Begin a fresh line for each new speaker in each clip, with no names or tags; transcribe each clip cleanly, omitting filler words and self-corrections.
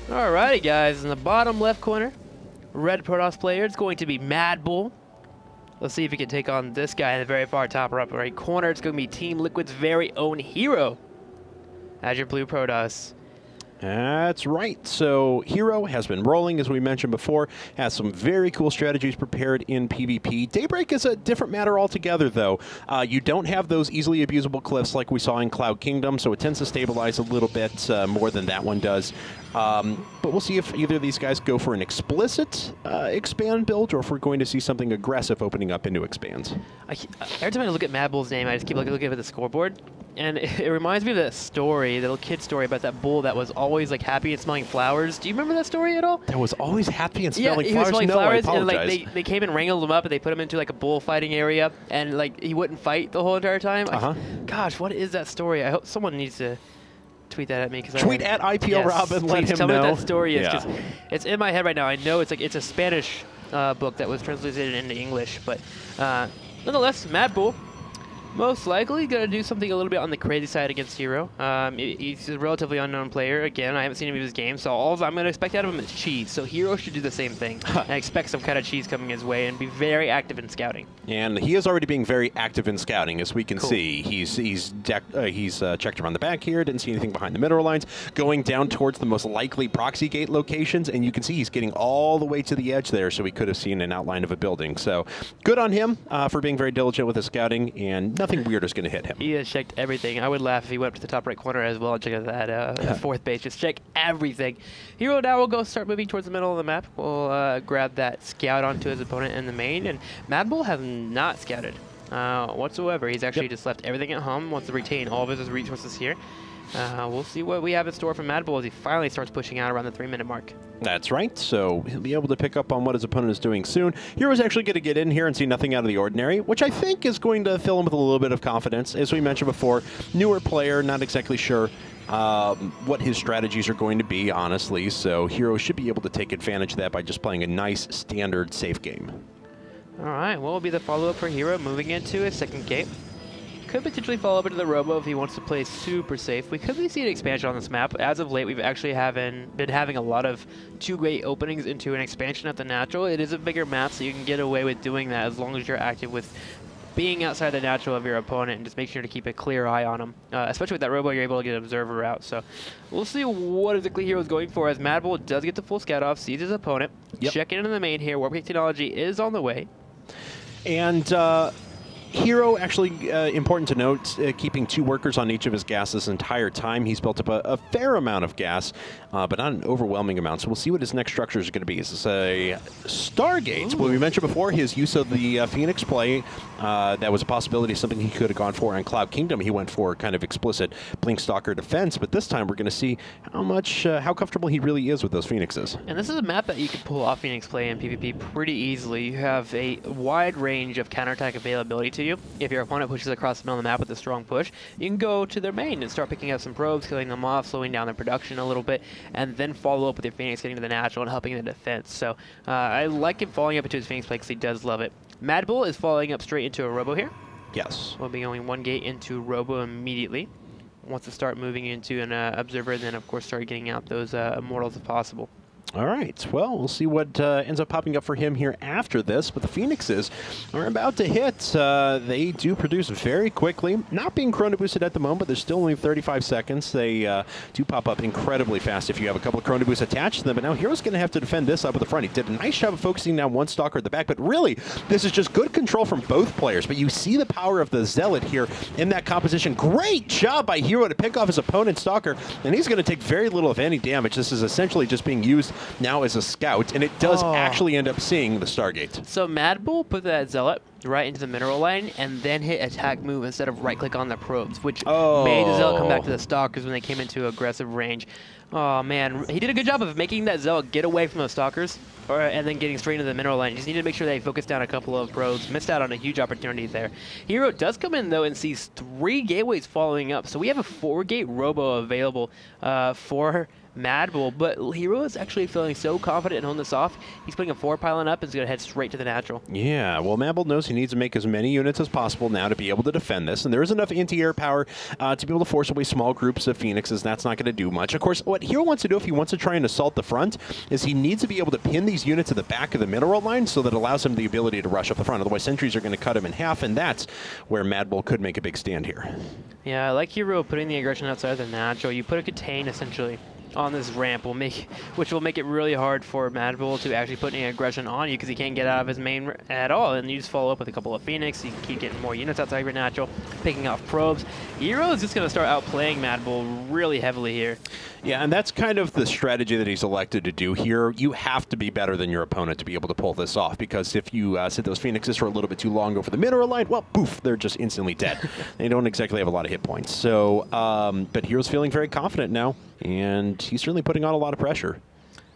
Alrighty, guys, in the bottom left corner, red Protoss player, it's going to be Mad Bull. Let's see if he can take on this guy in the very far top right corner. It's going to be Team Liquid's very own Hero as your blue Protoss.
That's right. So Hero has been rolling, as we mentioned before, has some very cool strategies prepared in PvP. Daybreak is a different matter altogether, though. You don't have those easily abusable cliffs like we saw in Cloud Kingdom, so it tends to stabilize a little bit more than that one does. But we'll see if either of these guys go for an explicit expand build, or if we're going to see something aggressive opening up into expands.
Every time I look at Mad Bull's name, I just keep looking at the scoreboard. And it reminds me of that story, the little kid story about that bull that was always like happy and smelling flowers. Do you remember that story at all?
That was always happy and smelling
he
flowers?
Was smelling
no,
flowers,
I apologize.
And like they came and wrangled him up, and they put him into like a bullfighting area, and like he wouldn't fight the whole entire time. Gosh, what is that story? I hope someone needs to tweet that at me.
Tweet at IPL Rob and let him
tell
know.
me what that story is, because it's in my head right now. I know it's a Spanish book that was translated into English, but nonetheless, Mad Bull. Most likely going to do something a little bit on the crazy side against Hero. He's a relatively unknown player. Again, I haven't seen him in his game, so all I'm going to expect out of him is cheese. So Hero should do the same thing. I expect some kind of cheese coming his way and be very active in scouting. And
he is already being very active in scouting, as we can see. He's checked around the back here, didn't see anything behind the mineral lines, going down towards the most likely proxy gate locations, and you can see he's getting all the way to the edge there, so he could have seen an outline of a building. So good on him for being very diligent with his scouting, and nothing weird is going to hit him.
He has checked everything. I would laugh if he went up to the top right corner as well and check out that fourth base. Just check everything. Hero now will go start moving towards the middle of the map. We'll grab that scout onto his opponent in the main, and Mad Bull has not scouted whatsoever. He's actually just left everything at home, wants to retain all of his resources here. We'll see what we have in store from Mad Bull as he finally starts pushing out around the 3-minute mark.
That's right, so he'll be able to pick up on what his opponent is doing soon. Hero's actually going to get in here and see nothing out of the ordinary, which I think is going to fill him with a little bit of confidence. As we mentioned before, newer player, not exactly sure what his strategies are going to be, honestly, so Hero should be able to take advantage of that by just playing a nice, standard, safe game.
All right, what will be the follow-up for Hero moving into his second game? Could potentially follow up into the Robo if he wants to play super safe. We could see an expansion on this map. As of late, we've actually been having a lot of 2-gate openings into an expansion at the natural. It is a bigger map, so you can get away with doing that as long as you're active with being outside the natural of your opponent, and just make sure to keep a clear eye on him. Especially with that Robo, you're able to get an observer out. So we'll see what exactly Hero's going for, as Mad Bull does get the full scout off, sees his opponent. Checking into the main here. Warp technology is on the way.
And Hero, actually, important to note, keeping 2 workers on each of his gas this entire time. He's built up a fair amount of gas, but not an overwhelming amount. So we'll see what his next structure is going to be. Is this a Stargate? Well, we mentioned before his use of the Phoenix play. That was a possibility, something he could have gone for on Cloud Kingdom. He went for kind of explicit Blinkstalker defense, but this time we're going to see how comfortable he really is with those Phoenixes.
And this is a map that you can pull off Phoenix play in PvP pretty easily. You have a wide range of counterattack availability to you. If your opponent pushes across the middle of the map with a strong push, you can go to their main and start picking up some probes, killing them off, slowing down their production a little bit, and then follow up with your Phoenix getting to the natural and helping the defense. So I like him following up into his Phoenix play because he does love it. Mad Bull is following up straight into a Robo here.
Yes.
We'll be going 1 gate into Robo immediately. Wants to start moving into an Observer, and then of course start getting out those Immortals if possible.
All right, well, we'll see what ends up popping up for him here after this, but the Phoenixes are about to hit. They do produce very quickly, not being chrono boosted at the moment, but there's still only 35 seconds. They do pop up incredibly fast if you have a couple of chrono boosts attached to them, but now Hero's going to have to defend this up at the front. He did a nice job of focusing down one Stalker at the back, but really, this is just good control from both players, but you see the power of the Zealot here in that composition. Great job by Hero to pick off his opponent's Stalker, and he's going to take very little, if any, damage. This is essentially just being used now as a scout, and it does actually end up seeing the Stargate.
So Mad Bull put that Zealot right into the mineral line and then hit attack move instead of right-click on the probes, which made the Zealot come back to the Stalkers when they came into aggressive range. Oh man, he did a good job of making that Zealot get away from those Stalkers and then getting straight into the mineral line. Just needed to make sure they focused down a couple of probes. Missed out on a huge opportunity there. Hero does come in though and sees 3 gateways following up. So we have a 4-gate Robo available for Mad Bull, but Hero is actually feeling so confident in holding this off. He's putting a 4 pylon up and is going to head straight to the natural.
Yeah, well, Mad Bull knows he needs to make as many units as possible now to be able to defend this, and there is enough anti-air power to be able to force away small groups of Phoenixes. That's not going to do much. Of course, what Hero wants to do if he wants to try and assault the front is he needs to be able to pin these units to the back of the mineral line so that it allows him the ability to rush up the front. Otherwise, sentries are going to cut him in half, and that's where Mad Bull could make a big stand here.
Yeah, I like Hero putting the aggression outside of the natural. You put a contain, essentially, on this ramp, which will make it really hard for Mad Bull to actually put any aggression on you because he can't get out of his main at all. And you just follow up with a couple of Phoenix. You can keep getting more units outside your natural, picking off probes. Hero is just going to start outplaying Mad Bull really heavily here.
Yeah, and that's kind of the strategy that he's elected to do here. You have to be better than your opponent to be able to pull this off, because if you sit those Phoenixes for a little bit too long over the mineral line, well, poof, they're just instantly dead. They don't exactly have a lot of hit points. So, but Hero's feeling very confident now, and he's certainly putting on a lot of pressure.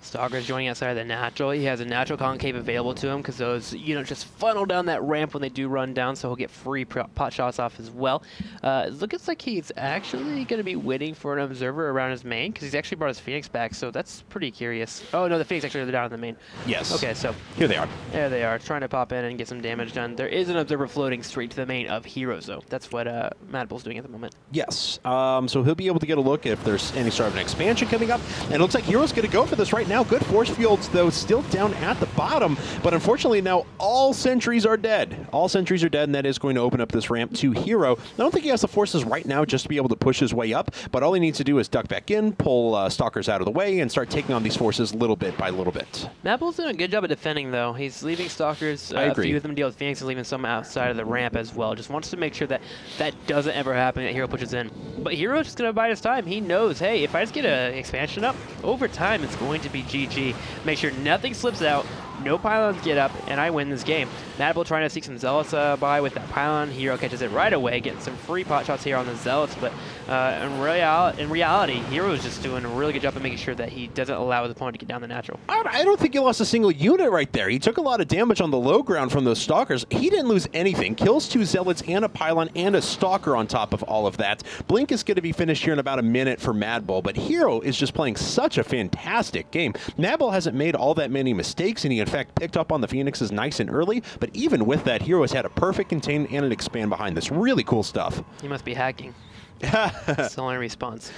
Stalker's joining outside of the natural. He has a natural concave available to him because those units just funnel down that ramp when they do run down, so he'll get free pot shots off as well. It looks like he's actually going to be waiting for an observer around his main because he's actually brought his Phoenix back, so that's pretty curious. Oh, no, the Phoenix actually are down in the main.
Yes.
Okay, so
here they are.
There they are, trying to pop in and get some damage done. There is an observer floating straight to the main of Heroes, though. That's what Mad Bull's doing at the moment.
Yes. So he'll be able to get a look if there's any sort of an expansion coming up, and it looks like Hero's going to go for this right now. Good force field, though, still down at the bottom, but unfortunately now all sentries are dead. All sentries are dead, and that is going to open up this ramp to Hero. I don't think he has the forces right now just to be able to push his way up, but all he needs to do is duck back in, pull Stalkers out of the way, and start taking on these forces little bit by little bit.
Mad Bull's doing a good job of defending, though. He's leaving Stalkers,
I agree.
A few of them deal with Phoenix, and leaving some outside of the ramp as well. Just wants to make sure that that doesn't ever happen, that Hero pushes in. But Hero's just going to bide his time. He knows, hey, if I just get an expansion up, over time it's going to be GG. Make sure nothing slips out, no pylons get up, and I win this game. Mad Bull trying to seek some Zealots by with that pylon. Hero catches it right away, getting some free pot shots here on the Zealots, but in reality, Hero is just doing a really good job of making sure that he doesn't allow his opponent to get down the natural.
I don't think he lost a single unit right there. He took a lot of damage on the low ground from those Stalkers. He didn't lose anything. Kills 2 Zealots and a pylon and a Stalker on top of all of that. Blink is going to be finished here in about a minute for Mad Bull, but Hero is just playing such a fantastic game. Mad Bull hasn't made all that many mistakes, and he in fact picked up on the Phoenixes nice and early, but even with that, Hero has had a perfect contain and an expand behind this. Really cool stuff.
He must be hacking. That's the only response.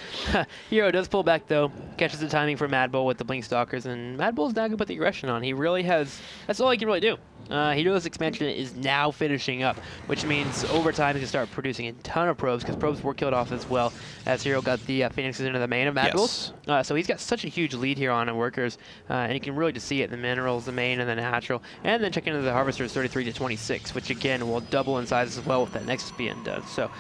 Hero does pull back, though. Catches the timing for Mad Bull with the Blink Stalkers, and Mad Bull's now going to put the aggression on. He really has... That's all he can really do. Hero's expansion is now finishing up, which means over time he's going to start producing a ton of probes, because probes were killed off as well, as Hero got the Phoenixes into the main of Mad Bull's. So he's got such a huge lead here on workers, and you can really just see it in the minerals, the main, and the natural. And then check into the Harvesters 33 to 26, which again will double in size as well with that Nexus being done. So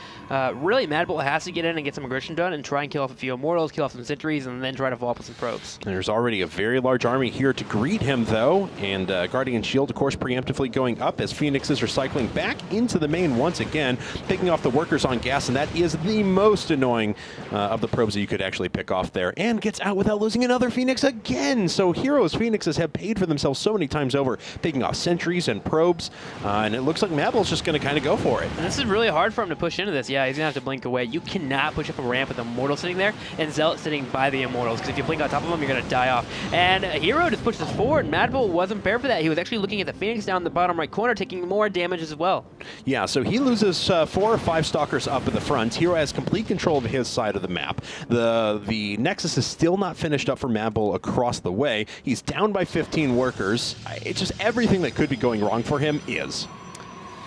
really, Mad Bull has to get in and get some aggression done and try and kill off a few Immortals, kill off some Sentries, and then try to follow up with some probes.
There's already a very large army here to greet him, though, and Guardian Shield, of course, preemptively going up as Phoenixes are cycling back into the main once again, picking off the workers on gas, and that is the most annoying of the probes that you could actually pick off there, and gets out without losing another Phoenix again. So Hero's Phoenixes have paid for themselves so many times over, picking off sentries and probes, and it looks like Mad Bull's just going to kind of go for it.
And this is really hard for him to push into this. Yeah, he's going to have to blink away. You cannot push up a ramp with Immortal sitting there and Zealot sitting by the Immortals, because if you blink on top of them, you're going to die off. And Hero just pushes forward. Mad Bull wasn't prepared for that. He was actually looking at the Phoenix down in the bottom right corner, taking more damage as well. Yeah,
so he loses 4 or 5 Stalkers up in the front. Hero has complete control of his side of the map. The Nexus is still not finished up for Mad Bull across the way. He's down by 15 workers. It's just everything that could be going wrong for him is.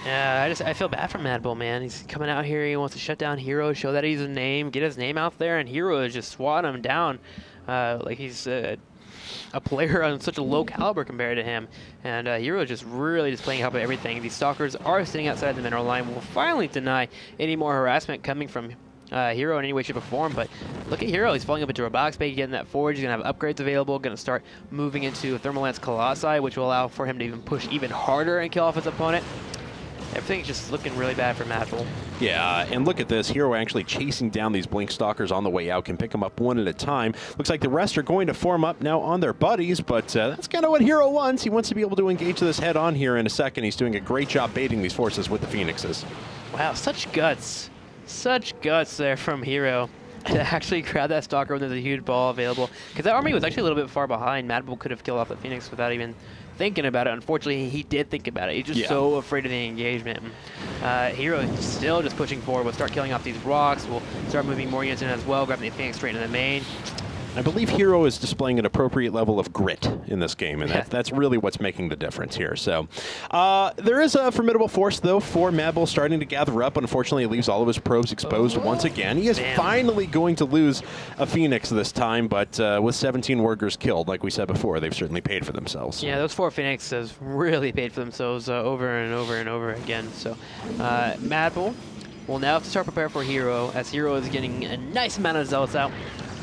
Yeah, I feel bad for Mad Bull, man. He's coming out here, he wants to shut down Hero, show that he's a name, get his name out there, and Hero is just swatting him down like he's a player on such a low caliber compared to him. And Hero is just really displaying help at everything. These Stalkers are sitting outside the mineral line. Will finally deny any more harassment coming from Hero in any way, shape, or form. But look at Hero. He's falling up into a box bay, getting that forge. He's going to have upgrades available. Going to start moving into Thermal Lance Colossi, which will allow for him to even push even harder and kill off his opponent. Everything's just looking really bad for Mad Bull.
Yeah, and look at this. Hero actually chasing down these Blink Stalkers on the way out. Can pick them up one at a time. Looks like the rest are going to form up now on their buddies, but that's kind of what Hero wants. He wants to be able to engage this head on here in a second. He's doing a great job baiting these forces with the Phoenixes.
Wow, such guts. Such guts there from Hero. to actually grab that Stalker when there's a huge ball available. Because that army was actually a little bit far behind. Mad Bull could have killed off the Phoenix without even thinking about it. Unfortunately, he did think about it. He's just so afraid of the engagement. Hero is still just pushing forward. We'll start killing off these rocks. We'll start moving more units in as well, grabbing the Phoenix straight into the main.
I believe Hero is displaying an appropriate level of grit in this game, and that's really what's making the difference here. So there is a formidable force, though, for Mad Bull starting to gather up. Unfortunately, it leaves all of his probes exposed once again. He is finally going to lose a Phoenix this time, but with 17 workers killed, like we said before, they've certainly paid for themselves. Yeah,
those 4 Phoenixes really paid for themselves over and over and over again. So Mad Bull will now have to start prepare for Hero, as Hero is getting a nice amount of Zealots out.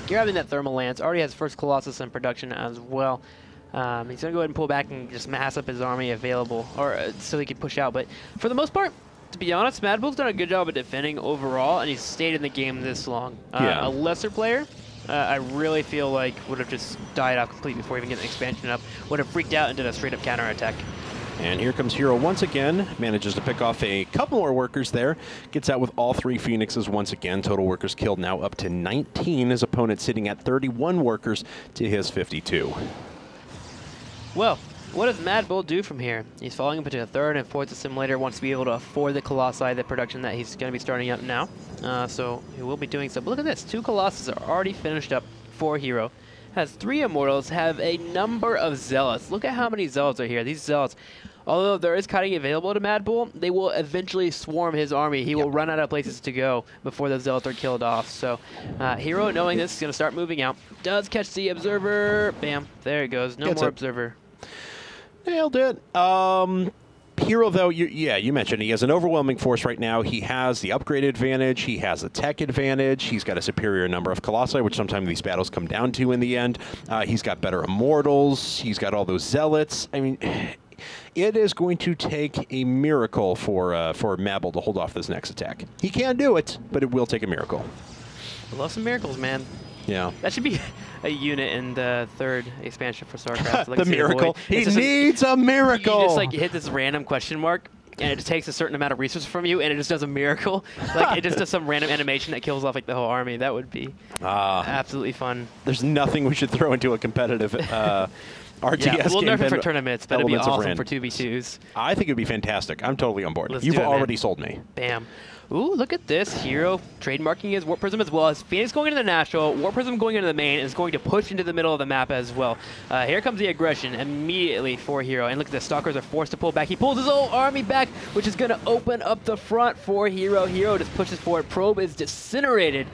Grabbing that Thermal Lance, already has first Colossus in production as well. He's going to go ahead and pull back and just mass up his army available, or so he can push out. But for the most part, to be honest, Mad Bull's done a good job of defending overall, and he's stayed in the game this long. A lesser player, I really feel like would have just died out completely before even getting the expansion up, would have freaked out and did a straight-up counterattack.
And here comes Hero once again, manages to pick off a couple more workers there, gets out with all 3 Phoenixes once again. Total workers killed now up to 19, his opponent sitting at 31 workers to his 52.
Well, what does Mad Bull do from here? He's falling into a 3rd and 4th assimilator, wants to be able to afford the Colossi, the production that he's going to be starting up now. So he will be doing so. But look at this, 2 Colossus are already finished up for Hero. Has 3 Immortals, have a number of Zealots. Look at how many Zealots are here. These Zealots, although there is kiting available to Mad Bull, they will eventually swarm his army. He will run out of places to go before the Zealots are killed off. So Hero, knowing this, is going to start moving out. Does catch the Observer. Bam. There it goes. No more Observer.
Nailed it. Hero, though, you mentioned he has an overwhelming force right now. He has the upgrade advantage. He has a tech advantage. He's got a superior number of Colossi, which sometimes these battles come down to in the end. He's got better Immortals. He's got all those Zealots. I mean, it is going to take a miracle for Mad Bull to hold off this next attack. He can do it, but it will take a miracle.
I love some miracles, man.
Yeah.
That should be a unit in the 3rd expansion for StarCraft.
The miracle. He needs a miracle.
You just like hit this random question mark, and it just takes a certain amount of resources from you, and it just does a miracle. Like it just does some random animation that kills off like the whole army. That would be absolutely fun.
There's nothing we should throw into a competitive RTS
we'll
game.
nerf it for tournaments, but it'd be awesome for 2v2s.
I think it'd be fantastic. I'm totally on board.
Let's
You've
do it,
already
man.
sold me.
Bam. Ooh, look at this. Hero trademarking his Warp Prism as well as Phoenix going into the National, Warp Prism going into the main, and is going to push into the middle of the map as well. Here comes the aggression immediately for Hero. And look at the Stalkers are forced to pull back. He pulls his whole army back, which is going to open up the front for Hero. Hero just pushes forward. Probe is disintegrated.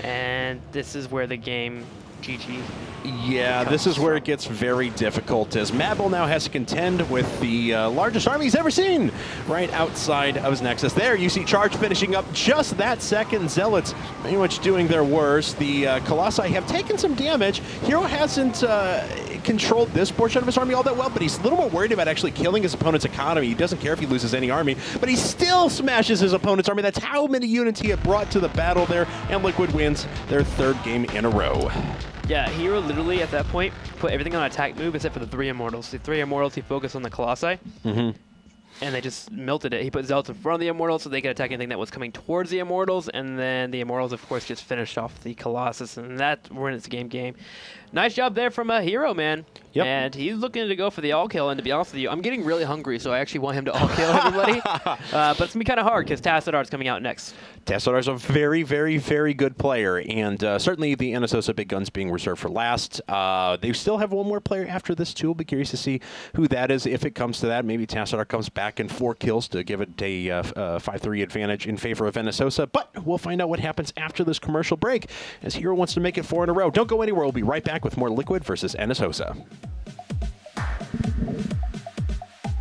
And this is where the game GG.
Yeah, this is where it gets very difficult, as Mad Bull now has to contend with the largest army he's ever seen right outside of his nexus. There, you see Charge finishing up just that second. Zealots pretty much doing their worst. The Colossi have taken some damage. Hero hasn't controlled this portion of his army all that well, but he's a little more worried about actually killing his opponent's economy. He doesn't care if he loses any army, but he still smashes his opponent's army. That's how many units he had brought to the battle there, and Liquid wins their 3rd game in a row.
Yeah, Hero literally at that point put everything on attack move except for the 3 Immortals. The 3 Immortals, he focused on the Colossi, and they just melted it. He put Zealots in front of the Immortals so they could attack anything that was coming towards the Immortals, and then the Immortals, of course, just finished off the Colossus, and that wins the game. Nice job there from a Hero, man.
Yep.
And he's looking to go for the all-kill, and to be honest with you, I'm getting really hungry, so I actually want him to all-kill everybody. But it's going to be kind of hard because Tassadar's coming out next.
Tassadar's a very, very, very good player, and certainly the NsHOSeo Big Guns being reserved for last. They still have one more player after this, too. I'll be curious to see who that is if it comes to that. Maybe Tassadar comes back in 4 kills to give it a 5-3 advantage in favor of NsHOSeo, but we'll find out what happens after this commercial break, as Hero wants to make it 4 in a row. Don't go anywhere. We'll be right back with more Liquid versus NsHOSeo.